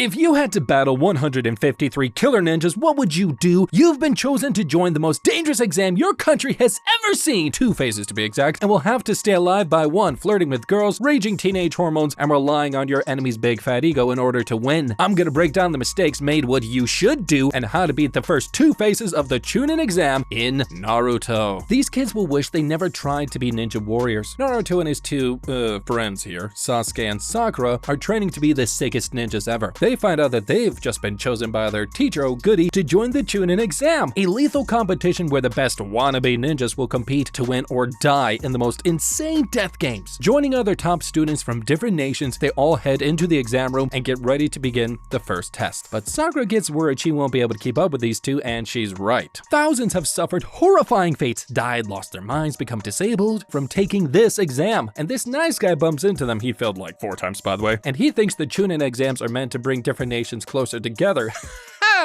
If you had to battle 153 killer ninjas, what would you do? You've been chosen to join the most dangerous exam your country has ever seen, 2 phases to be exact, and will have to stay alive by 1, flirting with girls, raging teenage hormones, and relying on your enemy's big fat ego in order to win. I'm gonna break down the mistakes made, what you should do, and how to beat the first 2 phases of the CHUNIN exam in Naruto. These kids will wish they never tried to be ninja warriors. Naruto and his 2 friends here, Sasuke and Sakura, are training to be the sickest ninjas ever. They find out that they've just been chosen by their teacher, Oh Goody, to join the CHUNIN exam, a lethal competition where the best wannabe ninjas will compete to win or die in the most insane death games. Joining other top students from different nations, they all head into the exam room and get ready to begin the first test. But Sakura gets worried she won't be able to keep up with these 2, and she's right. Thousands have suffered horrifying fates, died, lost their minds, become disabled from taking this exam. And this nice guy bumps into them. He failed like 4 times, by the way. And he thinks the CHUNIN exams are meant to bring different nations closer together.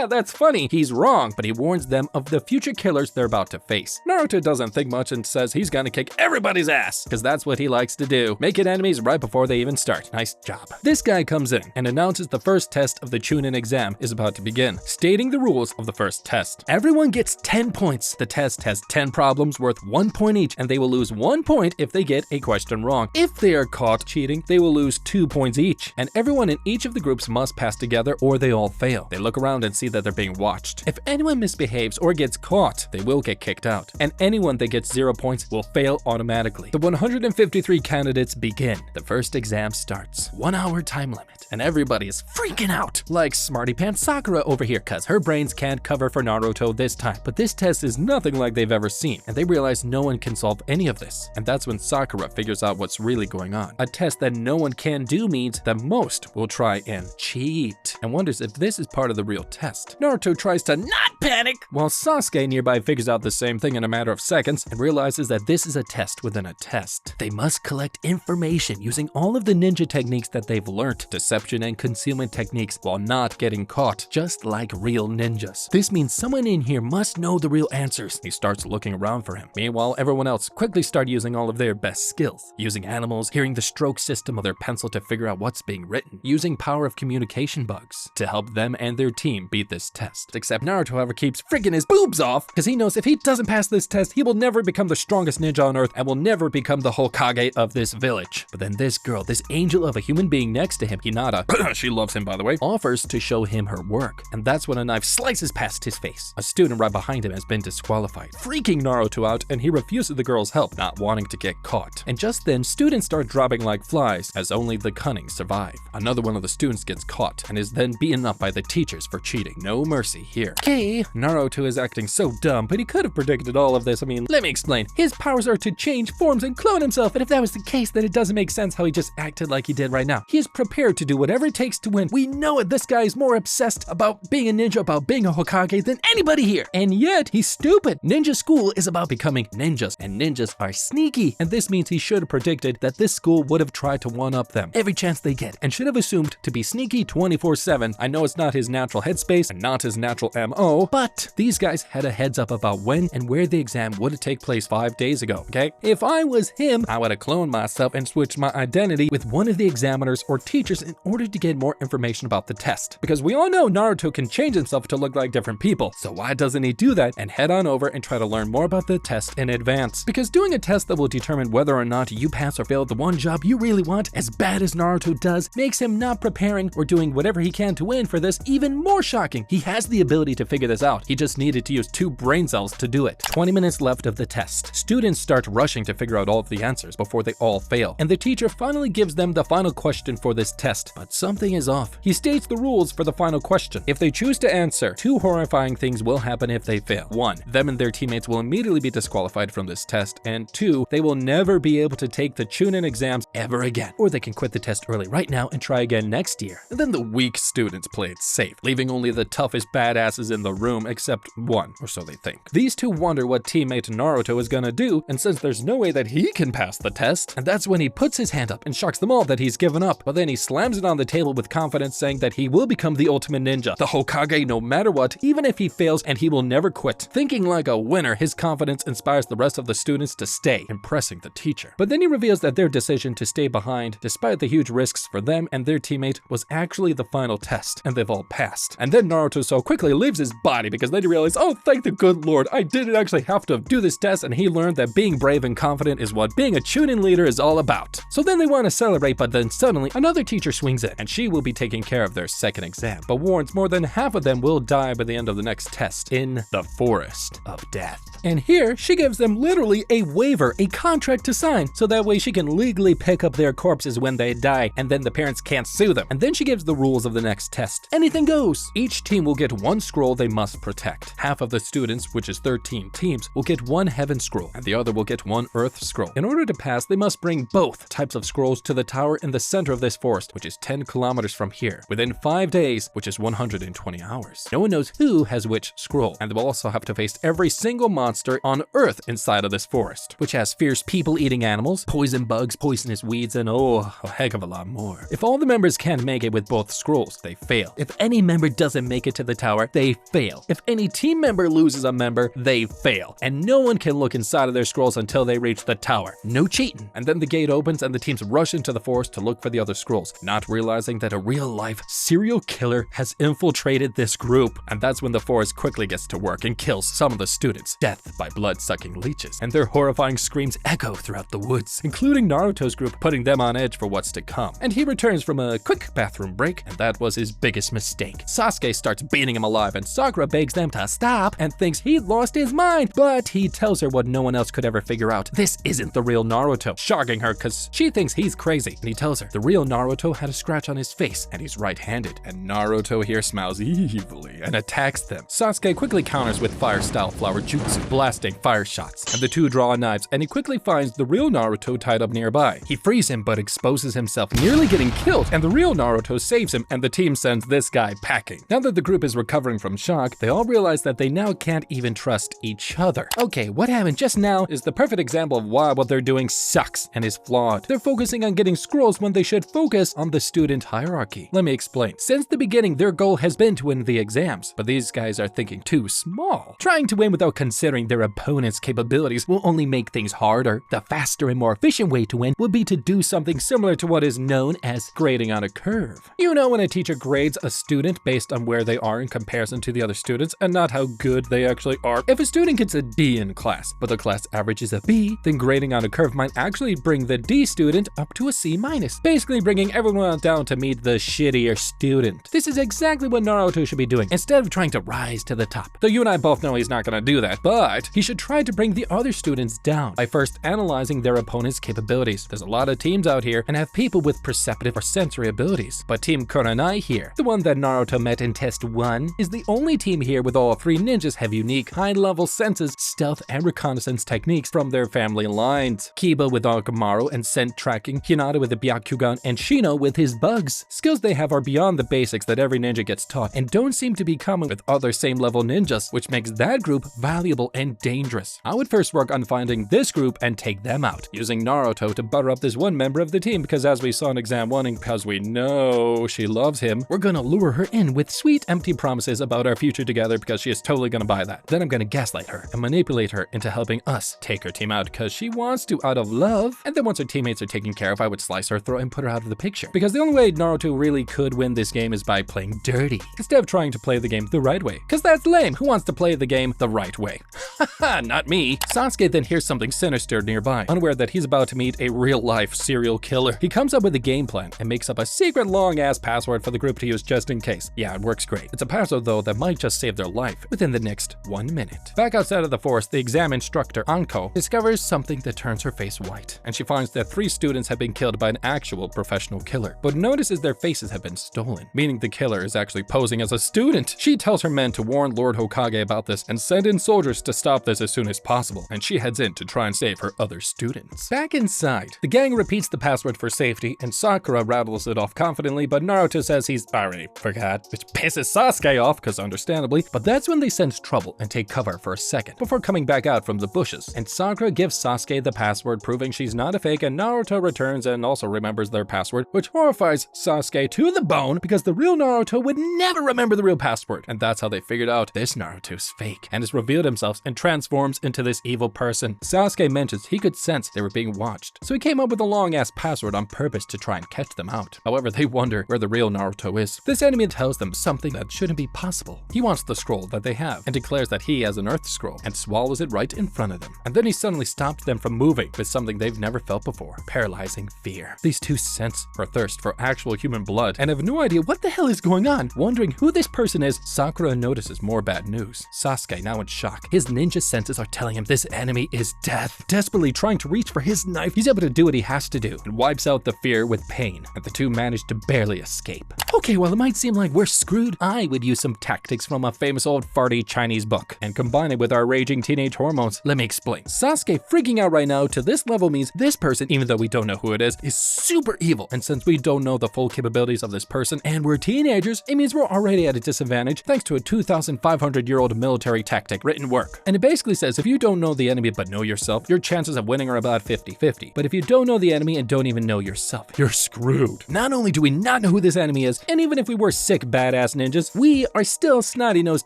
That's funny. He's wrong, but he warns them of the future killers they're about to face. Naruto doesn't think much and says he's gonna kick everybody's ass, because that's what he likes to do. Making enemies right before they even start. Nice job. This guy comes in and announces the first test of the CHUNIN exam is about to begin, stating the rules of the first test. Everyone gets 10 points. The test has 10 problems worth 1 point each, and they will lose 1 point if they get a question wrong. If they are caught cheating, they will lose 2 points each, and everyone in each of the groups must pass together or they all fail. They look around and see that they're being watched. If anyone misbehaves or gets caught, they will get kicked out, and anyone that gets 0 points will fail automatically. The 153 candidates begin. The first exam starts. 1 hour time limit, and everybody is freaking out, like Smarty Pants Sakura over here, cause her brains can't cover for Naruto this time. But this test is nothing like they've ever seen, and they realize no one can solve any of this. And that's when Sakura figures out what's really going on. A test that no one can do means that most will try and cheat, and wonders if this is part of the real test. Naruto tries to not panic, while Sasuke nearby figures out the same thing in a matter of seconds and realizes that this is a test within a test. They must collect information using all of the ninja techniques that they've learned, deception and concealment techniques, while not getting caught, just like real ninjas. This means someone in here must know the real answers. He starts looking around for him. Meanwhile, everyone else quickly start using all of their best skills, using animals, hearing the stroke system of their pencil to figure out what's being written, using power of communication bugs to help them and their team beat this test. Except Naruto, however, keeps freaking his boobs off because he knows if he doesn't pass this test, he will never become the strongest ninja on earth and will never become the Hokage of this village. But then this girl, this angel of a human being next to him, Hinata, she loves him by the way, offers to show him her work. And that's when a knife slices past his face. A student right behind him has been disqualified, freaking Naruto out, and he refuses the girl's help, not wanting to get caught. And just then, students start dropping like flies as only the cunning survive. Another one of the students gets caught and is then beaten up by the teachers for cheating. No mercy here. Okay, Naruto is acting so dumb, but he could have predicted all of this. I mean, let me explain. His powers are to change forms and clone himself, but if that was the case, then it doesn't make sense how he just acted like he did right now. He is prepared to do whatever it takes to win. We know it. This guy is more obsessed about being a ninja, about being a Hokage than anybody here. And yet, he's stupid. Ninja school is about becoming ninjas, and ninjas are sneaky. And this means he should have predicted that this school would have tried to one-up them every chance they get, and should have assumed to be sneaky 24/7. I know it's not his natural headspace and not his natural MO, but these guys had a heads up about when and where the exam would take place 5 days ago, okay? If I was him, I would have cloned myself and switched my identity with one of the examiners or teachers in order to get more information about the test. Because we all know Naruto can change himself to look like different people, so why doesn't he do that and head on over and try to learn more about the test in advance? Because doing a test that will determine whether or not you pass or fail at the one job you really want, as bad as Naruto does, makes him not preparing or doing whatever he can to win for this even more shocking. He has the ability to figure this out. He just needed to use 2 brain cells to do it. 20 minutes left of the test. Students start rushing to figure out all of the answers before they all fail, and the teacher finally gives them the final question for this test, but something is off. He states the rules for the final question. If they choose to answer, 2 horrifying things will happen if they fail. 1, them and their teammates will immediately be disqualified from this test, and 2, they will never be able to take the CHUNIN exams ever again. Or they can quit the test early right now and try again next year. And then the weak students play it safe, leaving only the toughest badasses in the room, except 1, or so they think. These 2 wonder what teammate Naruto is gonna do, and since there's no way that he can pass the test, and that's when he puts his hand up and shocks them all that he's given up, but then he slams it it on the table with confidence, saying that he will become the ultimate ninja, the Hokage no matter what, even if he fails, and he will never quit. Thinking like a winner, his confidence inspires the rest of the students to stay, impressing the teacher. But then he reveals that their decision to stay behind, despite the huge risks for them and their teammate, was actually the final test, and they've all passed. And then Naruto so quickly leaves his body because then he realized, oh, thank the good Lord, I didn't actually have to do this test, and he learned that being brave and confident is what being a Chunin leader is all about. So then they want to celebrate, but then suddenly another teacher swings in, and she will be taking care of their second exam, but warns more than half of them will die by the end of the next test in the Forest of Death. And here, she gives them literally a waiver, a contract to sign, so that way she can legally pick up their corpses when they die, and then the parents can't sue them. And then she gives the rules of the next test. Anything goes! Each team will get one scroll they must protect. Half of the students, which is 13 teams, will get one Heaven Scroll, and the other will get one Earth Scroll. In order to pass, they must bring both types of scrolls to the tower in the center of this forest, which is 10 kilometers from here, within 5 days, which is 120 hours. No one knows who has which scroll, and they will also have to face every single monster on Earth inside of this forest, which has fierce people-eating animals, poison bugs, poisonous weeds, and oh, a heck of a lot more. If all the members can't make it with both scrolls, they fail. If any member doesn't make it to the tower, they fail. If any team member loses a member, they fail. And no one can look inside of their scrolls until they reach the tower. No cheating. And then the gate opens and the teams rush into the forest to look for the other scrolls, not realizing that a real-life serial killer has infiltrated this group. And that's when the forest quickly gets to work and kills some of the students. Death by blood-sucking leeches. And their horrifying screams echo throughout the woods, including Naruto's group, putting them on edge for what's to come. And he returns from a quick bathroom break, and that was his biggest mistake. Sasuke starts beating him alive, and Sakura begs them to stop and thinks he lost his mind, but he tells her what no one else could ever figure out. This isn't the real Naruto, shocking her because she thinks he's crazy. And he tells her the real Naruto had a scratch on his face, and he's right-handed. And Naruto here smiles evilly and attacks them. Sasuke quickly counters with fire-style flower jutsu, blasting fire shots, and the two draw knives, and he quickly finds the real Naruto tied up nearby. He frees him but exposes himself, nearly getting killed, and the real Naruto saves him, and the team sends this guy packing. Now that the group is recovering from shock, they all realize that they now can't even trust each other. Okay, what happened just now is the perfect example of why what they're doing sucks and is flawed. They're focusing on getting scrolls when they should focus on the student hierarchy. Let me explain. Since the beginning, their goal has been to win the exams, but these guys are thinking too small. Trying to win without considering their opponent's capabilities will only make things harder. The faster and more efficient way to win would be to do something similar to what is known as grading on a curve. You know, when a teacher grades a student based on where they are in comparison to the other students and not how good they actually are. If a student gets a D in class, but the class average is a B, then grading on a curve might actually bring the D student up to a C-, basically bringing everyone down to meet the shittier student. This is exactly what Naruto should be doing, instead of trying to rise to the top. Though you and I both know he's not gonna do that, but he should try to bring the other students down by first analyzing their opponent's capabilities. There's a lot of teams out here and have people with perceptive or sensory abilities, but Team Kurenai here, the one that Naruto met in Test 1, is the only team here with all three ninjas have unique high-level senses, stealth, and reconnaissance techniques from their family lines. Kiba with Akamaru and scent tracking, Hinata with the Byakugan, and Shino with his bugs. Skills they have are beyond the basics that every ninja gets taught and don't seem to be common with other same-level ninjas, which makes that group valuable and dangerous. I would first work on finding this group and take them out, using Naruto to butter up this one member of the team because as we saw in Exam 1 and because we know she loves him, we're gonna lure her in with sweet empty promises about our future together because she is totally gonna buy that. Then I'm gonna gaslight her and manipulate her into helping us take her team out because she wants to out of love. And then once her teammates are taken care of, I would slice her throat and put her out of the picture. Because the only way Naruto really could win this game is by playing dirty, instead of trying to play the game the right way. Because that's lame. Who wants to play the game the right way? Haha, not me. Sasuke then hears something sinister nearby, unaware that he's about to meet a real-life serial killer. He comes up with a game plan and makes up a secret long-ass password for the group to use just in case. Yeah, it works great. It's a password though that might just save their life within the next 1 minute. Back outside of the forest, the exam instructor, Anko, discovers something that turns her face white, and she finds that 3 students have been killed by an actual professional killer, but notices their faces have been stolen, meaning the killer is actually posing as a student. She tells her men to warn Lord Hokage about this and send in soldiers to stop this as soon as possible, and she heads in to try and save her other students. Back inside, the gang repeats the password for safety, and Sakura rattles it off confidently, but Naruto says he's already forgot, which pisses Sasuke off, because understandably, but that's when they sense trouble and take cover for a second, before coming back out from the bushes, and Sakura gives Sasuke the password, proving she's not a fake, and Naruto returns and also remembers their password, which horrifies horrifies Sasuke to the bone because the real Naruto would never remember the real password. And that's how they figured out this Naruto's fake and has revealed himself and transforms into this evil person. Sasuke mentions he could sense they were being watched, so he came up with a long-ass password on purpose to try and catch them out. However, they wonder where the real Naruto is. This enemy tells them something that shouldn't be possible. He wants the scroll that they have and declares that he has an earth scroll and swallows it right in front of them. And then he suddenly stops them from moving with something they've never felt before: paralyzing fear. These two sense or thirst for actual human blood and have no idea what the hell is going on. Wondering who this person is, Sakura notices more bad news. Sasuke, now in shock, his ninja senses are telling him this enemy is death. Desperately trying to reach for his knife, he's able to do what he has to do and wipes out the fear with pain, and the two manage to barely escape. Okay, well, it might seem like we're screwed. I would use some tactics from a famous old farty Chinese book and combine it with our raging teenage hormones. Let me explain. Sasuke freaking out right now to this level means this person, even though we don't know who it is super evil. And since we don't know the full capabilities of this person and we're teenagers, it means we're already at a disadvantage thanks to a 2,500-year-old military tactic written work. And it basically says if you don't know the enemy but know yourself, your chances of winning are about 50-50. But if you don't know the enemy and don't even know yourself, you're screwed. Not only do we not know who this enemy is, and even if we were sick badass ninjas, we are still snotty-nosed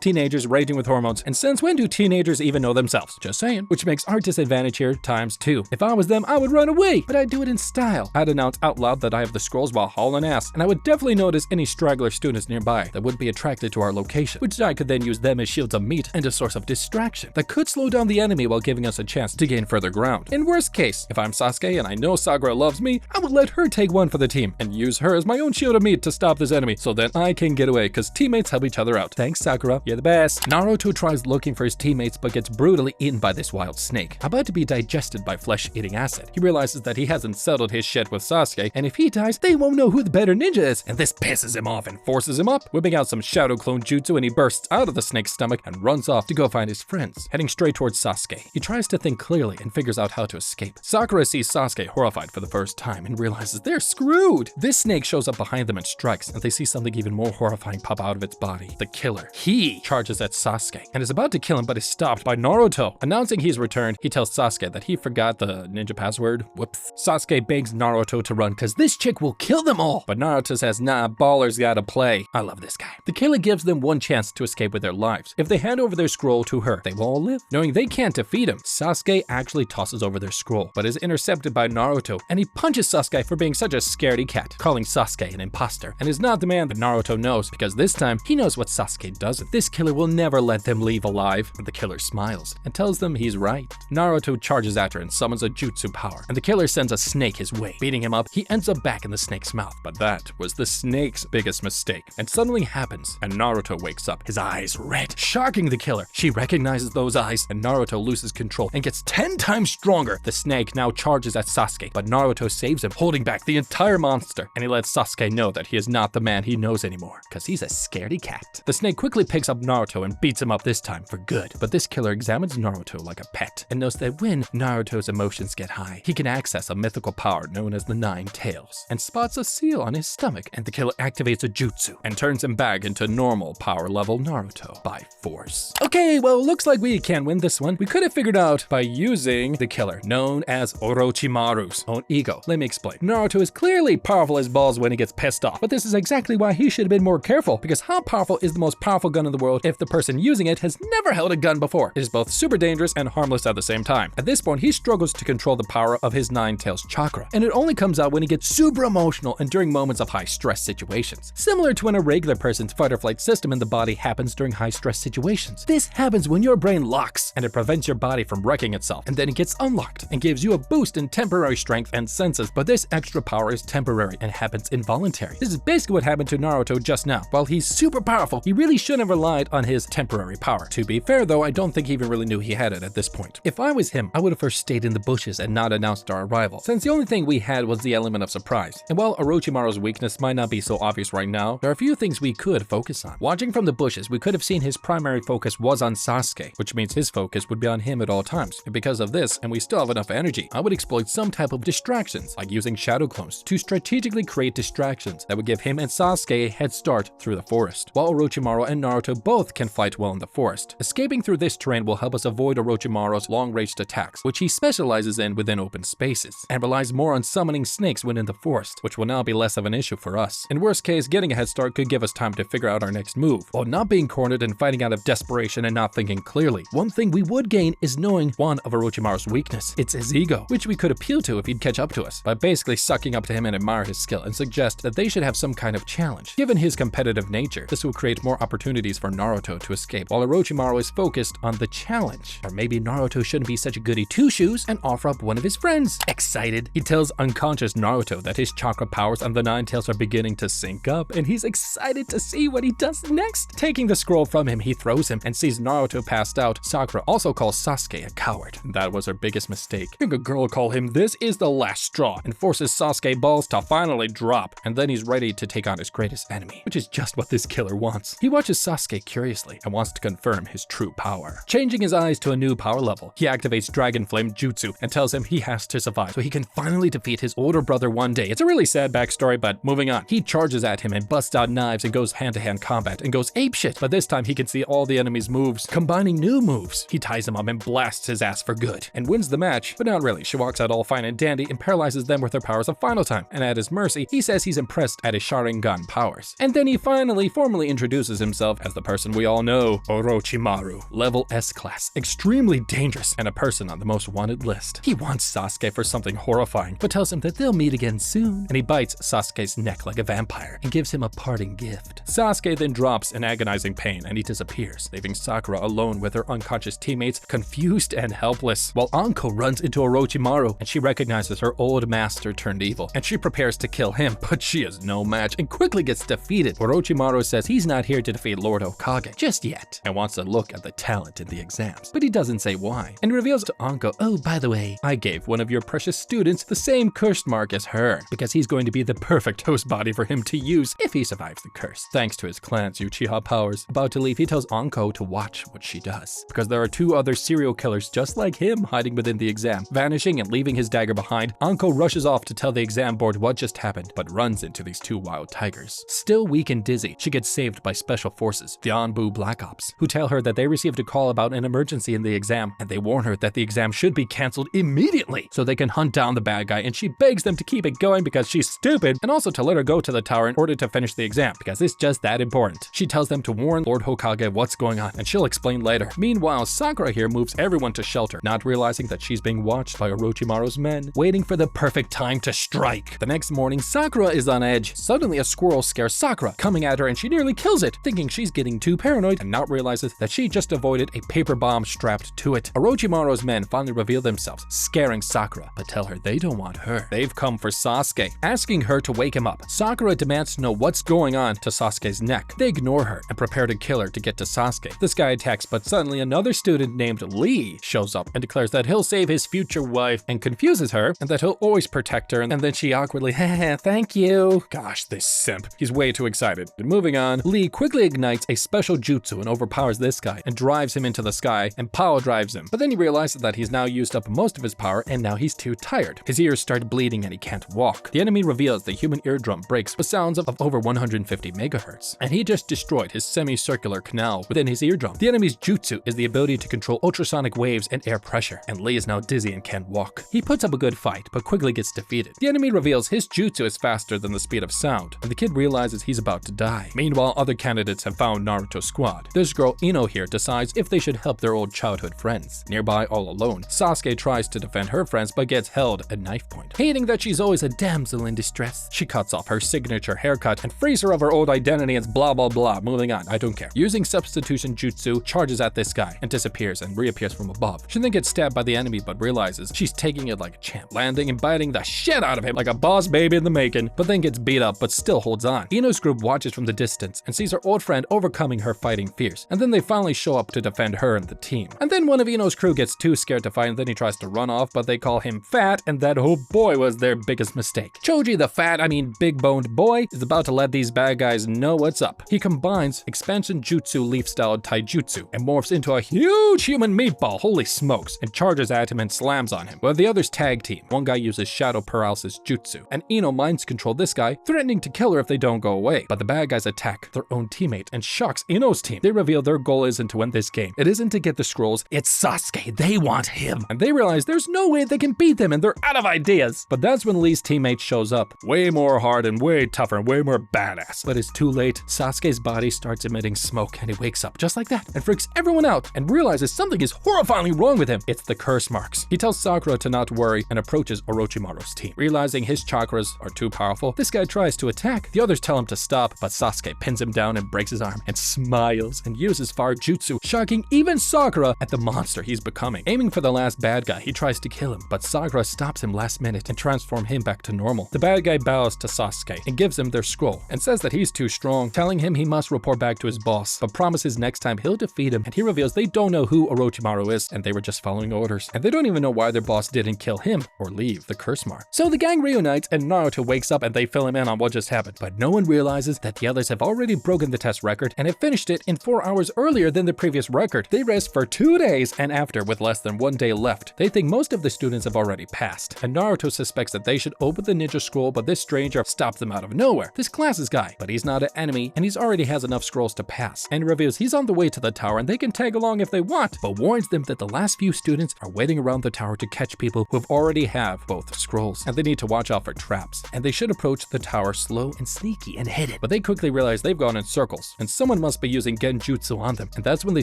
teenagers raging with hormones. And since when do teenagers even know themselves? Just saying. Which makes our disadvantage here times 2. If I was them, I would run away, but I'd do it in style. I'd announce out loud that I have the scrolls while hauling ass, and I would definitely notice any straggler students nearby that would be attracted to our location, which I could then use them as shields of meat and a source of distraction that could slow down the enemy while giving us a chance to gain further ground. In worst case, if I'm Sasuke and I know Sakura loves me, I would let her take one for the team and use her as my own shield of meat to stop this enemy so that I can get away, because teammates help each other out. Thanks, Sakura. You're the best. Naruto tries looking for his teammates but gets brutally eaten by this wild snake, about to be digested by flesh-eating acid. He realizes that he hasn't settled his shit with Sasuke, and if he dies, they won't know who the better ninja is, and this pisses him off and forces him up, whipping out some shadow clone jutsu, and he bursts out of the snake's stomach and runs off to go find his friends, heading straight towards Sasuke. He tries to think clearly and figures out how to escape. Sakura sees Sasuke horrified for the first time and realizes they're screwed. This snake shows up behind them and strikes, and they see something even more horrifying pop out of its body: the killer. He charges at Sasuke and is about to kill him, but is stopped by Naruto. Announcing he's returned, he tells Sasuke that he forgot the ninja password. Whoops. Sasuke begs Naruto to run because this chick will kill them all, but Naruto says, nah, ballers gotta play. I love this guy. The killer gives them one chance to escape with their lives. If they hand over their scroll to her, they will all live. Knowing they can't defeat him, Sasuke actually tosses over their scroll, but is intercepted by Naruto, and he punches Sasuke for being such a scaredy cat, calling Sasuke an imposter, and is not the man that Naruto knows, because this time he knows what Sasuke doesn't. This killer will never let them leave alive. And the killer smiles and tells them he's right. Naruto charges at her and summons a jutsu power, and the killer sends a snake his way. Beating him up, he ends up back in the snake's mouth, but that was the snake's biggest mistake. And suddenly happens, and Naruto wakes up, his eyes red, shocking the killer. She recognizes those eyes, and Naruto loses control and gets 10 times stronger. The snake now charges at Sasuke, but Naruto saves him, holding back the entire monster, and he lets Sasuke know that he is not the man he knows anymore, because he's a scaredy cat. The snake quickly picks up Naruto and beats him up, this time for good, but this killer examines Naruto like a pet and knows that when Naruto's emotions get high, he can access a mythical power known as the 9 Tails, and spots a seal on his stomach, and the killer activates a jutsu and turns him back into normal power level Naruto by force. Okay, well, looks like we can win this one. We could have figured out by using the killer, known as Orochimaru's own ego. Let me explain. Naruto is clearly powerful as balls when he gets pissed off, but this is exactly why he should have been more careful, because how powerful is the most powerful gun in the world if the person using it has never held a gun before? It is both super dangerous and harmless at the same time. At this point, he struggles to control the power of his 9 Tails chakra, and it only comes out when he gets super emotional and during moments of high stress situations. Similar to when a regular person's fight or flight system in the body happens during high stress situations. This happens when your brain locks and it prevents your body from wrecking itself, and then it gets unlocked and gives you a boost in temporary strength and senses, but this extra power is temporary and happens involuntary. This is basically what happened to Naruto just now. While he's super powerful, he really shouldn't have relied on his temporary power. To be fair though, I don't think he even really knew he had it at this point. If I was him, I would have first stayed in the bushes and not announced our arrival, since the only thing we had was the element of surprise. And while Orochimaru's weakness might not be so obvious right now, there are a few things we could focus on. Watching from the bushes, we could have seen his primary focus was on Sasuke, which means his focus would be on him at all times. And because of this, and we still have enough energy, I would exploit some type of distractions, like using shadow clones to strategically create distractions that would give him and Sasuke a head start through the forest. While Orochimaru and Naruto both can fight well in the forest, escaping through this terrain will help us avoid Orochimaru's long-ranged attacks, which he specializes in within open spaces, and relies more on summoning snakes within the forest, which will will now be less of an issue for us. In worst case, getting a head start could give us time to figure out our next move, while not being cornered and fighting out of desperation and not thinking clearly. One thing we would gain is knowing one of Orochimaru's weakness. It's his ego, which we could appeal to if he'd catch up to us, by basically sucking up to him and admire his skill and suggest that they should have some kind of challenge. Given his competitive nature, this will create more opportunities for Naruto to escape, while Orochimaru is focused on the challenge. Or maybe Naruto shouldn't be such a goody two-shoes and offer up one of his friends. Excited, he tells unconscious Naruto that his chakra powers and the Nine Tails are beginning to sync up, and he's excited to see what he does next. Taking the scroll from him, he throws him and sees Naruto passed out. Sakura also calls Sasuke a coward. That was her biggest mistake. Hearing a girl call him this is the last straw, and forces Sasuke balls to finally drop, and then he's ready to take on his greatest enemy, which is just what this killer wants. He watches Sasuke curiously and wants to confirm his true power. Changing his eyes to a new power level, he activates Dragon Flame Jutsu and tells him he has to survive so he can finally defeat his older brother one day. It's a really sad backstory, but moving on. He charges at him and busts out knives and goes hand-to-hand combat and goes apeshit, but this time he can see all the enemy's moves, combining new moves. He ties him up and blasts his ass for good and wins the match, but not really. She walks out all fine and dandy and paralyzes them with her powers a final time, and at his mercy, he says he's impressed at his Sharingan powers. And then he finally formally introduces himself as the person we all know, Orochimaru, level S class, extremely dangerous, and a person on the most wanted list. He wants Sasuke for something horrifying, but tells him that they'll meet again soon, and he bites Sasuke's neck like a vampire and gives him a parting gift. Sasuke then drops in agonizing pain and he disappears, leaving Sakura alone with her unconscious teammates, confused and helpless, while Anko runs into Orochimaru and she recognizes her old master turned evil, and she prepares to kill him, but she is no match and quickly gets defeated. Orochimaru says he's not here to defeat Lord Hokage just yet, and wants to look at the talent in the exams, but he doesn't say why, and reveals to Anko, oh, by the way, I gave one of your precious students the same curse mark as her, because he's going to be the perfect host body for him to use if he survives the curse, thanks to his clan's Uchiha powers. About to leave, he tells Anko to watch what she does, because there are two other serial killers just like him hiding within the exam. Vanishing and leaving his dagger behind, Anko rushes off to tell the exam board what just happened, but runs into these two wild tigers. Still weak and dizzy, she gets saved by special forces, the Anbu Black Ops, who tell her that they received a call about an emergency in the exam, and they warn her that the exam should be cancelled immediately so they can hunt down the bad guy, and she begs them to keep it going because she's stupid, and also to let her go to the tower in order to finish the exam because it's just that important. She tells them to warn Lord Hokage what's going on, and she'll explain later. Meanwhile, Sakura here moves everyone to shelter, not realizing that she's being watched by Orochimaru's men, waiting for the perfect time to strike. The next morning, Sakura is on edge. Suddenly a squirrel scares Sakura, coming at her, and she nearly kills it, thinking she's getting too paranoid, and not realizes that she just avoided a paper bomb strapped to it. Orochimaru's men finally reveal themselves, scaring Sakura, but tell her they don't want her. They've come for Sasuke, asking her to wake him up. Sakura demands to know what's going on to Sasuke's neck. They ignore her and prepare to kill her to get to Sasuke. This guy attacks, but suddenly another student named Lee shows up and declares that he'll save his future wife, and confuses her, and that he'll always protect her, and then she awkwardly, haha, thank you. Gosh, this simp. He's way too excited. But moving on, Lee quickly ignites a special jutsu and overpowers this guy and drives him into the sky, and power drives him. But then he realizes that he's now used up most of his power, and now he's too tired. His ears start bleeding and he can't walk. The enemy reveals the human eardrum breaks with sounds of over 150 megahertz, and he just destroyed his semicircular canal within his eardrum. The enemy's jutsu is the ability to control ultrasonic waves and air pressure, and Lee is now dizzy and can't walk. He puts up a good fight, but quickly gets defeated. The enemy reveals his jutsu is faster than the speed of sound, and the kid realizes he's about to die. Meanwhile, other candidates have found Naruto's squad. This girl Ino here decides if they should help their old childhood friends. Nearby, all alone, Sasuke tries to defend her friends but gets held at knife point. Hating that she's always a damsel in distress, she cuts off her signature haircut and frees her of her old identity and blah blah blah. Moving on, I don't care. Using substitution jutsu, charges at this guy and disappears and reappears from above. She then gets stabbed by the enemy but realizes she's taking it like a champ, landing and biting the shit out of him like a boss baby in the making, but then gets beat up but still holds on. Ino's group watches from the distance and sees her old friend overcoming her fighting fears, and then they finally show up to defend her and the team. And then one of Ino's crew gets too scared to fight, and then he tries to run off, but they call him fat, and that, oh boy, was their biggest mistake. Choji the fat, big-boned boy, is about to let these bad guys know what's up. He combines expansion jutsu leaf-style taijutsu and morphs into a huge human meatball, holy smokes, and charges at him and slams on him. While the others tag team, one guy uses shadow paralysis jutsu, and Ino minds control this guy, threatening to kill her if they don't go away. But the bad guys attack their own teammate and shocks Ino's team. They reveal their goal isn't to win this game. It isn't to get the scrolls, it's Sasuke. They want him. And they realize there's no way they can beat them and they're out of ideas. But that's when Lee's teammates show shows up, way more hard and way tougher and way more badass. But it's too late. Sasuke's body starts emitting smoke and he wakes up just like that and freaks everyone out and realizes something is horrifyingly wrong with him. It's the curse marks. He tells Sakura to not worry and approaches Orochimaru's team. Realizing his chakras are too powerful, this guy tries to attack. The others tell him to stop, but Sasuke pins him down and breaks his arm and smiles and uses fire jutsu, shocking even Sakura at the monster he's becoming. Aiming for the last bad guy, he tries to kill him, but Sakura stops him last minute and transforms him back to normal. The bad guy bows to Sasuke and gives him their scroll and says that he's too strong, telling him he must report back to his boss, but promises next time he'll defeat him. And he reveals they don't know who Orochimaru is and they were just following orders. And they don't even know why their boss didn't kill him or leave the curse mark. So the gang reunites and Naruto wakes up and they fill him in on what just happened. But no one realizes that the others have already broken the test record and have finished it in 4 hours earlier than the previous record. They rest for 2 days and after, with less than 1 day left, they think most of the students have already passed. And Naruto suspects that they should open the ninja scroll, but this stranger stops them out of nowhere. This classes guy, but he's not an enemy and he's already has enough scrolls to pass. And reveals he's on the way to the tower and they can tag along if they want, but warns them that the last few students are waiting around the tower to catch people who have already have both scrolls, and they need to watch out for traps, and they should approach the tower slow and sneaky and hidden. But they quickly realize they've gone in circles, and someone must be using genjutsu on them, and that's when they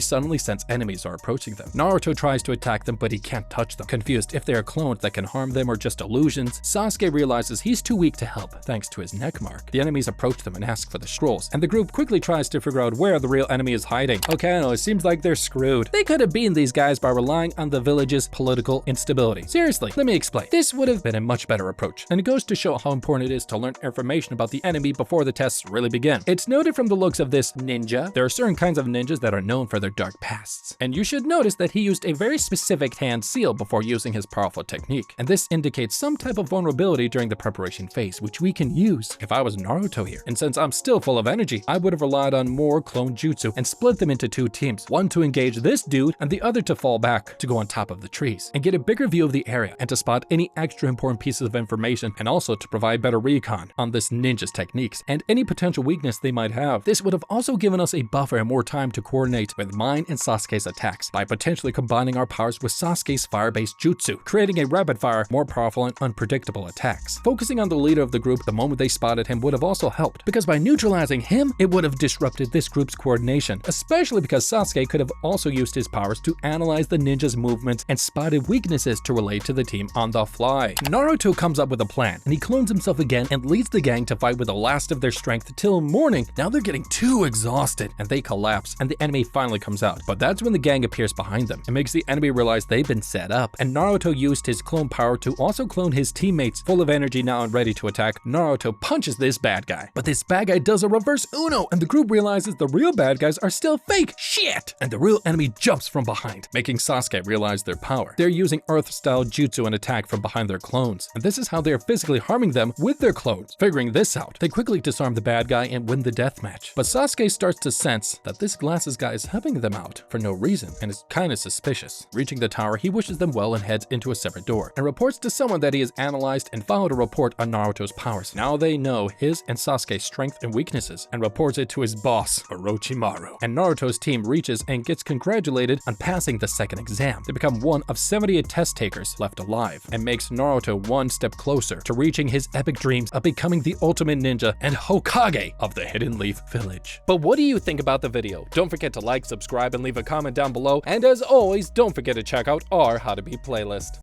suddenly sense enemies are approaching them. Naruto tries to attack them, but he can't touch them. Confused if they are clones that can harm them or just illusions, Sasuke realizes he's too weak to help, thanks to his neck mark. The enemies approach them and ask for the scrolls, and the group quickly tries to figure out where the real enemy is hiding. Okay, I know, it seems like they're screwed. They could have beaten these guys by relying on the village's political instability. Seriously, let me explain. This would have been a much better approach, and it goes to show how important it is to learn information about the enemy before the tests really begin. It's noted from the looks of this ninja, there are certain kinds of ninjas that are known for their dark pasts, and you should notice that he used a very specific hand seal before using his powerful technique, and this indicates some type of vulnerability during the preparation phase, which we can use. If I was Naruto here, and since I'm still full of energy, I would have relied on more clone jutsu and split them into 2 teams, one to engage this dude and the other to fall back to go on top of the trees and get a bigger view of the area and to spot any extra important pieces of information, and also to provide better recon on this ninja's techniques and any potential weakness they might have. This would have also given us a buffer and more time to coordinate with mine and Sasuke's attacks by potentially combining our powers with Sasuke's fire-based jutsu, creating a rapid-fire, more powerful and unpredictable attacks. Focusing on the leader of the group the moment they spotted him would have also helped, because by neutralizing him, it would have disrupted this group's coordination, especially because Sasuke could have also used his powers to analyze the ninja's movements and spotted weaknesses to relate to the team on the fly. Naruto comes up with a plan, and he clones himself again and leads the gang to fight with the last of their strength till morning. Now they're getting too exhausted, and they collapse, and the enemy finally comes out. But that's when the gang appears behind them. It makes the enemy realize they've been set up, and Naruto used his clone power to also clone his teammates. Full of energy now and ready to attack, Naruto punches this bad guy. But this bad guy does a reverse Uno, and the group realizes the real bad guys are still fake. Shit! And the real enemy jumps from behind, making Sasuke realize their power. They're using Earth-style jutsu and attack from behind their clones, and this is how they are physically harming them with their clones. Figuring this out, they quickly disarm the bad guy and win the deathmatch. But Sasuke starts to sense that this glasses guy is helping them out for no reason and is kind of suspicious. Reaching the tower, he wishes them well and heads into a separate door and reports to someone that he has analyzed and followed a report on Naruto's powers. Now they know his and Sasuke's strength and weaknesses and reports it to his boss, Orochimaru. And Naruto's team reaches and gets congratulated on passing the second exam. They become one of 78 test takers left alive, and makes Naruto one step closer to reaching his epic dreams of becoming the ultimate ninja and Hokage of the Hidden Leaf Village. But what do you think about the video? Don't forget to like, subscribe, and leave a comment down below. And as always, don't forget to check out our How to Beat playlist.